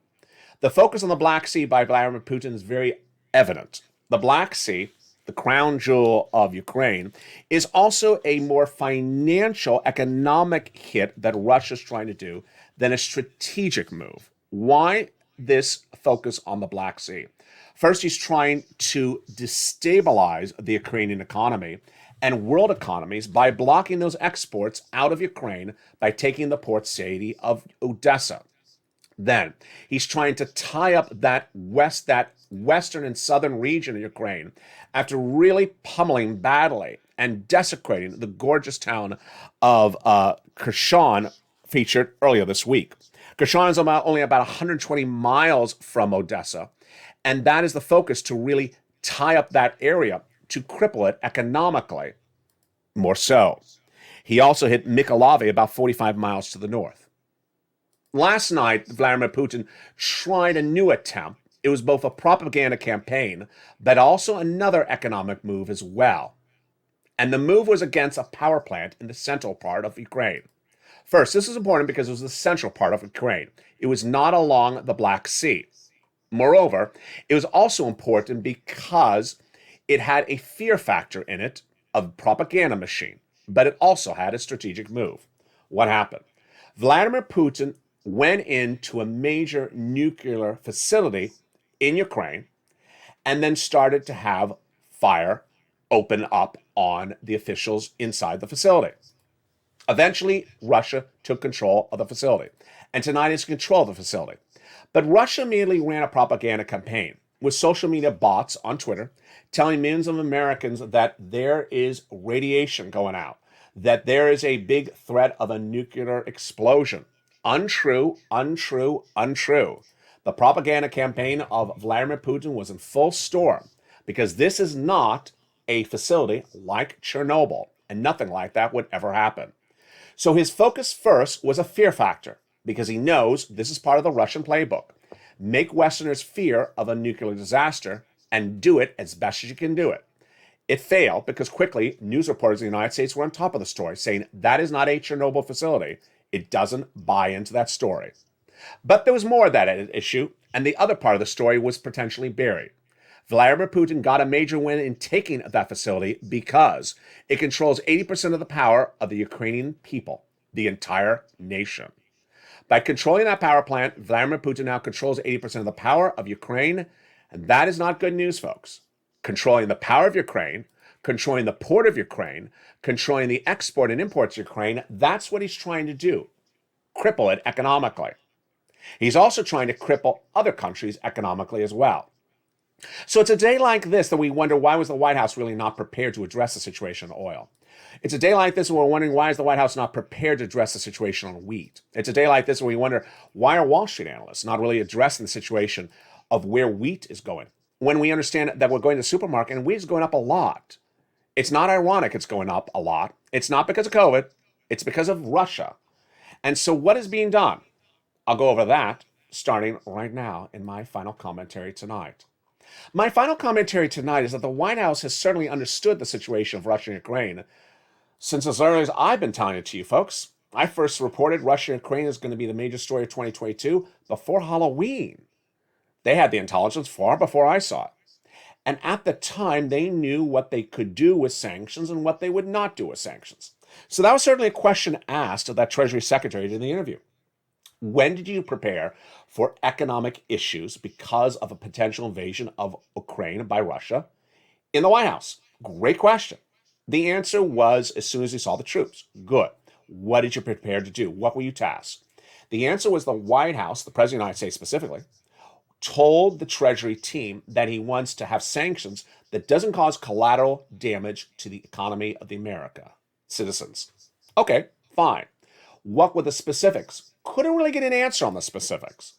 The focus on the Black Sea by Vladimir Putin is very evident. The Black Sea, the crown jewel of Ukraine, is also a more financial, economic hit that Russia's trying to do than a strategic move. Why this focus on the Black Sea? First, he's trying to destabilize the Ukrainian economy and world economies by blocking those exports out of Ukraine by taking the port city of Odessa. Then, he's trying to tie up that western and southern region of Ukraine after really pummeling badly and desecrating the gorgeous town of Kherson, featured earlier this week. Kherson is only about 120 miles from Odessa, and that is the focus, to really tie up that area, to cripple it economically, more so. He also hit Mykolaiv, about 45 miles to the north. Last night, Vladimir Putin tried a new attempt. It was both a propaganda campaign, but also another economic move as well. And the move was against a power plant in the central part of Ukraine. First, this is important because it was the central part of Ukraine. It was not along the Black Sea. Moreover, it was also important because it had a fear factor in it, a propaganda machine, but it also had a strategic move. What happened? Vladimir Putin went into a major nuclear facility in Ukraine and then started to have fire open up on the officials inside the facility. Eventually, Russia took control of the facility, and tonight is control of the facility. But Russia immediately ran a propaganda campaign with social media bots on Twitter telling millions of Americans that there is radiation going out, that there is a big threat of a nuclear explosion. Untrue, untrue, untrue. The propaganda campaign of Vladimir Putin was in full storm, because this is not a facility like Chernobyl, and nothing like that would ever happen. So his focus first was a fear factor, because he knows this is part of the Russian playbook. Make Westerners fear of a nuclear disaster and do it as best as you can do it. It failed because quickly news reporters in the United States were on top of the story, saying that is not a Chernobyl facility. It doesn't buy into that story. But there was more of that issue, and the other part of the story was potentially buried. Vladimir Putin got a major win in taking that facility because it controls 80% of the power of the Ukrainian people. the entire nation. By controlling that power plant, Vladimir Putin now controls 80% of the power of Ukraine, and that is not good news, folks. Controlling the power of Ukraine, controlling the port of Ukraine, controlling the export and imports of Ukraine, that's what he's trying to do. Cripple it economically. He's also trying to cripple other countries economically as well. So it's a day like this that we wonder, why was the White House really not prepared to address the situation on oil? It's a day like this where we're wondering, why is the White House not prepared to address the situation on wheat? It's a day like this where we wonder, why are Wall Street analysts not really addressing the situation of where wheat is going? When we understand that we're going to the supermarket and wheat is going up a lot. It's not ironic it's going up a lot. It's not because of COVID. It's because of Russia. And so what is being done? I'll go over that starting right now in my final commentary tonight. My final commentary tonight is that the White House has certainly understood the situation of Russia and Ukraine since as early as I've been telling it to you, folks. I first reported Russia and Ukraine is going to be the major story of 2022 before Halloween. They had the intelligence far before I saw it. And at the time, they knew what they could do with sanctions and what they would not do with sanctions. So that was certainly a question asked of that Treasury Secretary in the interview. When did you prepare for economic issues because of a potential invasion of Ukraine by Russia? In the White House. Great question. The answer was, as soon as you saw the troops. Good. What did you prepare to do? What were you tasked? The answer was the White House, the President of the United States specifically, told the Treasury team that he wants to have sanctions that doesn't cause collateral damage to the economy of the America citizens. Okay, fine. What were the specifics? Couldn't really get an answer on the specifics.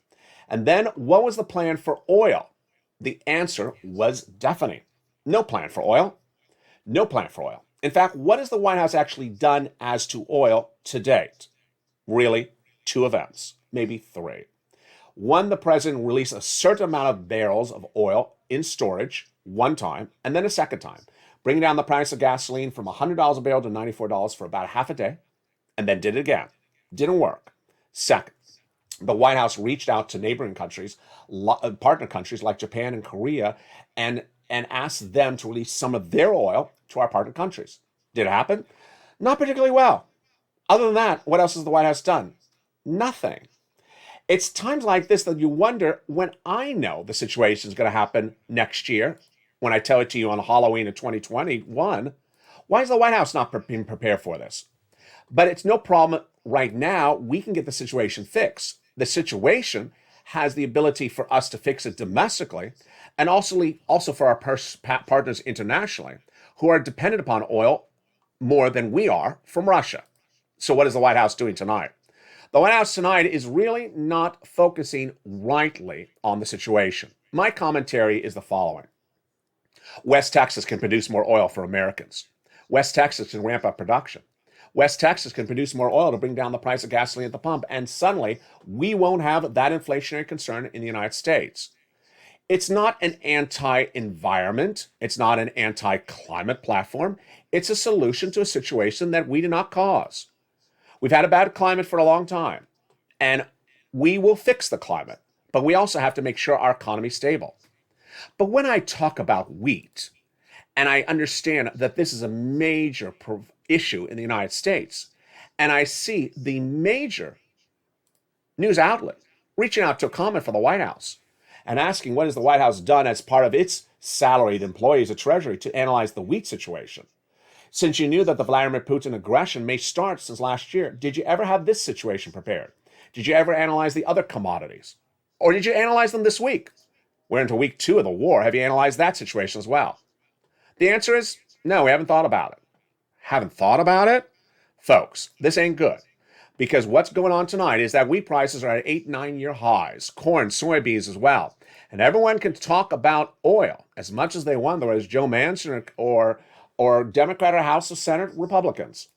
And then what was the plan for oil? The answer was deafening. No plan for oil. No plan for oil. In fact, what has the White House actually done as to oil to date? Really, 2 events, maybe 3. One, the president released a certain amount of barrels of oil in storage one time, and then a second time, bringing down the price of gasoline from $100 a barrel to $94 for about half a day, and then did it again. Didn't work. Second, the White House reached out to neighboring countries, partner countries like Japan and Korea, and asked them to release some of their oil to our partner countries. Did it happen? Not particularly well. Other than that, what else has the White House done? Nothing. It's times like this that you wonder, when I know the situation is going to happen next year, when I tell it to you on Halloween of 2021, why is the White House not being prepared for this? But it's no problem right now. We can get the situation fixed. The situation has the ability for us to fix it domestically, and also for our partners internationally who are dependent upon oil more than we are from Russia. So what is the White House doing tonight? The White House tonight is really not focusing rightly on the situation. My commentary is the following. West Texas can produce more oil for Americans. West Texas can ramp up production. West Texas can produce more oil to bring down the price of gasoline at the pump, and suddenly we won't have that inflationary concern in the United States. It's not an anti-environment. It's not an anti-climate platform. It's a solution to a situation that we did not cause. We've had a bad climate for a long time, and we will fix the climate, but we also have to make sure our economy is stable. But when I talk about wheat, and I understand that this is a major issue in the United States, and I see the major news outlet reaching out to a comment from the White House and asking what has the White House done as part of its salaried employees at Treasury to analyze the wheat situation. Since you knew that the Vladimir Putin aggression may start since last year, did you ever have this situation prepared? Did you ever analyze the other commodities? Or did you analyze them this week? We're into week 2 of the war. Have you analyzed that situation as well? The answer is no, we haven't thought about it. Haven't thought about it? Folks, this ain't good. Because what's going on tonight is that wheat prices are at 8-9-year highs. Corn, soybeans as well. And everyone can talk about oil as much as they want, whether it's Joe Manchin or Democrat or House of Senate Republicans.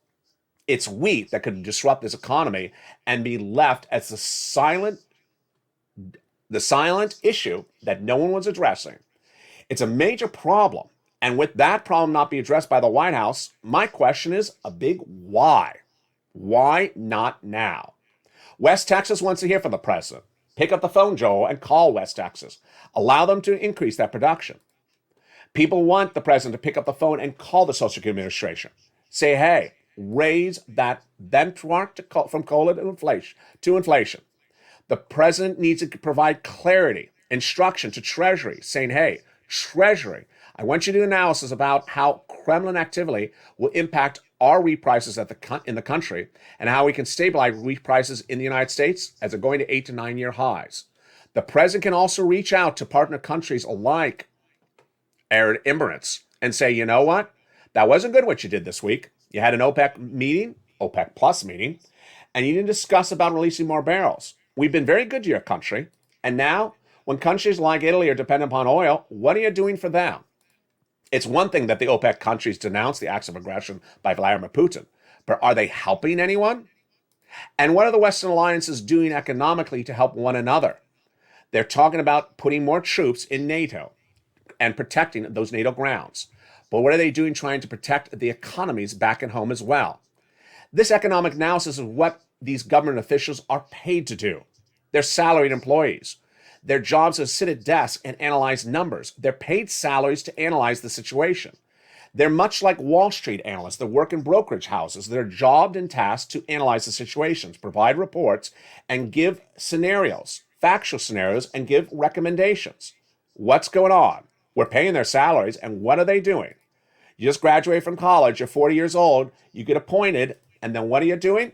It's wheat that could disrupt this economy and be left as the silent issue that no one was addressing. It's a major problem. And with that problem not be addressed by the White House, my question is a big why. Why not now? West Texas wants to hear from the president. Pick up the phone, Joe, and call West Texas. Allow them to increase that production. People want the president to pick up the phone and call the Social Security Administration. Say, hey, raise that benchmark from COLA to inflation. The president needs to provide clarity, instruction to Treasury, saying, hey, Treasury, I want you to do analysis about how Kremlin activity will impact our wheat prices in the country and how we can stabilize wheat prices in the United States as they're going to 8 to 9 year highs. The president can also reach out to partner countries like Arab Emirates and say, you know what? That wasn't good what you did this week. You had an OPEC plus meeting, and you didn't discuss about releasing more barrels. We've been very good to your country. And now, when countries like Italy are dependent upon oil, what are you doing for them? It's one thing that the OPEC countries denounce the acts of aggression by Vladimir Putin, but are they helping anyone? And what are the Western alliances doing economically to help one another? They're talking about putting more troops in NATO and protecting those NATO grounds. But what are they doing trying to protect the economies back at home as well? This economic analysis is what these government officials are paid to do. They're salaried employees. Their jobs is to sit at desks and analyze numbers. They're paid salaries to analyze the situation. They're much like Wall Street analysts that work in brokerage houses. They're jobbed and tasked to analyze the situations, provide reports, and give scenarios, factual scenarios, and give recommendations. What's going on? We're paying their salaries, and what are they doing? You just graduated from college, you're 40 years old, you get appointed, and then what are you doing?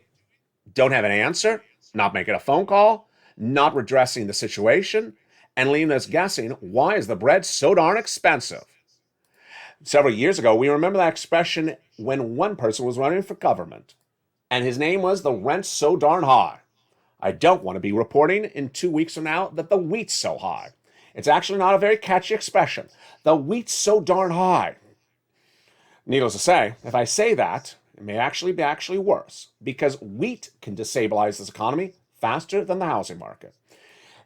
Don't have an answer, not making a phone call, not redressing the situation, and leaving us guessing, why is the bread so darn expensive? Several years ago, we remember that expression when one person was running for government, and his name was the rent's so darn high. I don't want to be reporting in 2 weeks from now that the wheat's so high. It's actually not a very catchy expression. The wheat's so darn high. Needless to say, if I say that, it may actually be worse, because wheat can destabilize this economy faster than the housing market.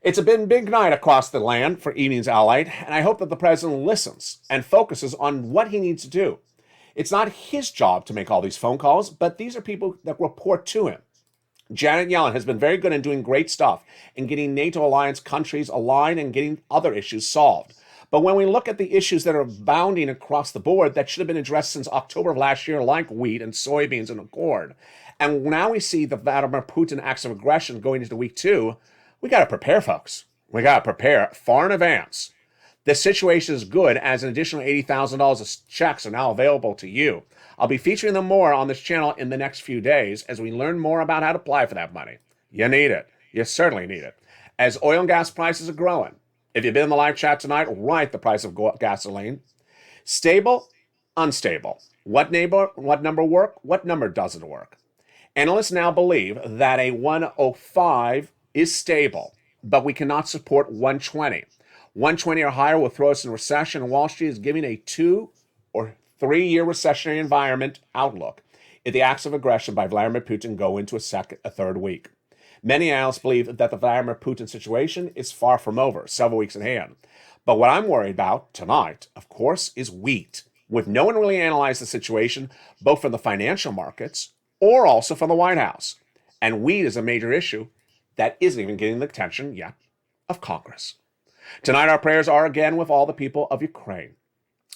It's a big night across the land for Evenings LALATE, and I hope that the president listens and focuses on what he needs to do. It's not his job to make all these phone calls, but these are people that report to him. Janet Yellen has been very good in doing great stuff in getting NATO alliance countries aligned and getting other issues solved. But when we look at the issues that are abounding across the board that should have been addressed since October of last year, like wheat and soybeans and corn, and now we see the Vladimir Putin acts of aggression going into week 2, we got to prepare, folks. We got to prepare far in advance. The situation is good as an additional $80,000 of checks are now available to you. I'll be featuring them more on this channel in the next few days as we learn more about how to apply for that money. You need it. You certainly need it. As oil and gas prices are growing, if you've been in the live chat tonight, write the price of gasoline. Stable, unstable. What number work? What number doesn't work? Analysts now believe that a 105 is stable, but we cannot support 120. 120 or higher will throw us in recession, and Wall Street is giving a 2 or 3 year recessionary environment outlook if the acts of aggression by Vladimir Putin go into a third week. Many analysts believe that the Vladimir Putin situation is far from over, several weeks in hand. But what I'm worried about tonight, of course, is wheat, with no one really analyzed the situation, both from the financial markets or also from the White House. And wheat is a major issue that isn't even getting the attention yet of Congress. Tonight, our prayers are again with all the people of Ukraine.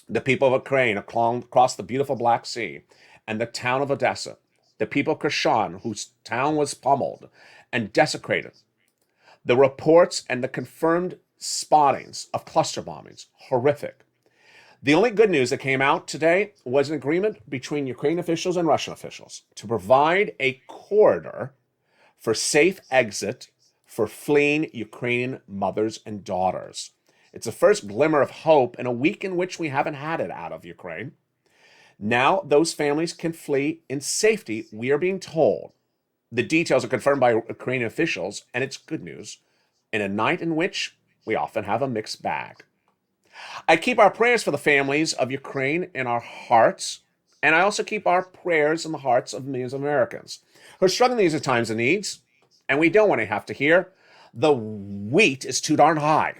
The people of Ukraine across the beautiful Black Sea and the town of Odessa. The people of Kherson, whose town was pummeled and desecrated. The reports and the confirmed spottings of cluster bombings, horrific. The only good news that came out today was an agreement between Ukrainian officials and Russian officials to provide a corridor for safe exit for fleeing Ukrainian mothers and daughters. It's the first glimmer of hope in a week in which we haven't had it out of Ukraine. Now those families can flee in safety, we are being told. The details are confirmed by Ukrainian officials, and it's good news, in a night in which we often have a mixed bag. I keep our prayers for the families of Ukraine in our hearts, and I also keep our prayers in the hearts of millions of Americans who are struggling these times of needs, and we don't want to have to hear the wheat is too darn high.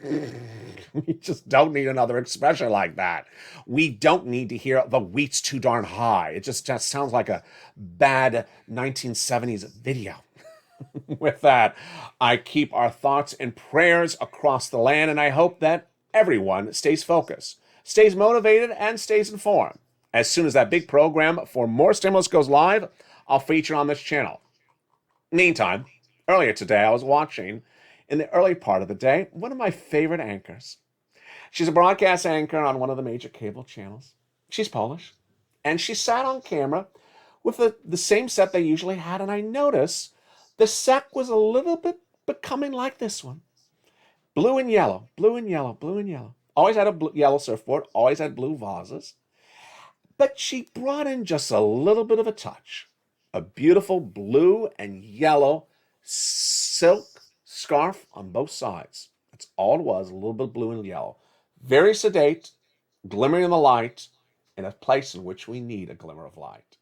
We just don't need another expression like that. We don't need to hear the wheat's too darn high. It just sounds like a bad 1970s video. With that, I keep our thoughts and prayers across the land, and I hope that everyone stays focused, stays motivated, and stays informed. As soon as that big program for more stimulus goes live, I'll feature on this channel. Meantime, earlier today, I was watching, in the early part of the day, one of my favorite anchors. She's a broadcast anchor on one of the major cable channels. She's Polish, and she sat on camera with the same set they usually had, and I noticed the set was a little bit becoming like this one. Blue and yellow, blue and yellow, blue and yellow. Always had a yellow surfboard, always had blue vases. But she brought in just a little bit of a touch. A beautiful blue and yellow silk scarf on both sides. That's all it was, a little bit of blue and yellow. Very sedate, glimmering in the light, in a place in which we need a glimmer of light.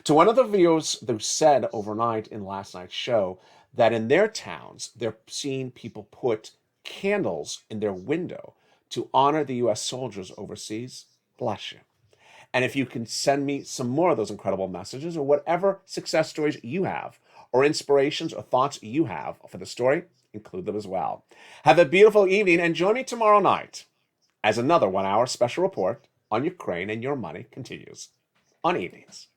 To one of the viewers who said overnight in last night's show that in their towns, they're seeing people put candles in their window to honor the U.S. soldiers overseas, bless you. And if you can send me some more of those incredible messages or whatever success stories you have or inspirations or thoughts you have for the story, include them as well. Have a beautiful evening and join me tomorrow night as another 1 hour special report on Ukraine and your money continues on Evenings.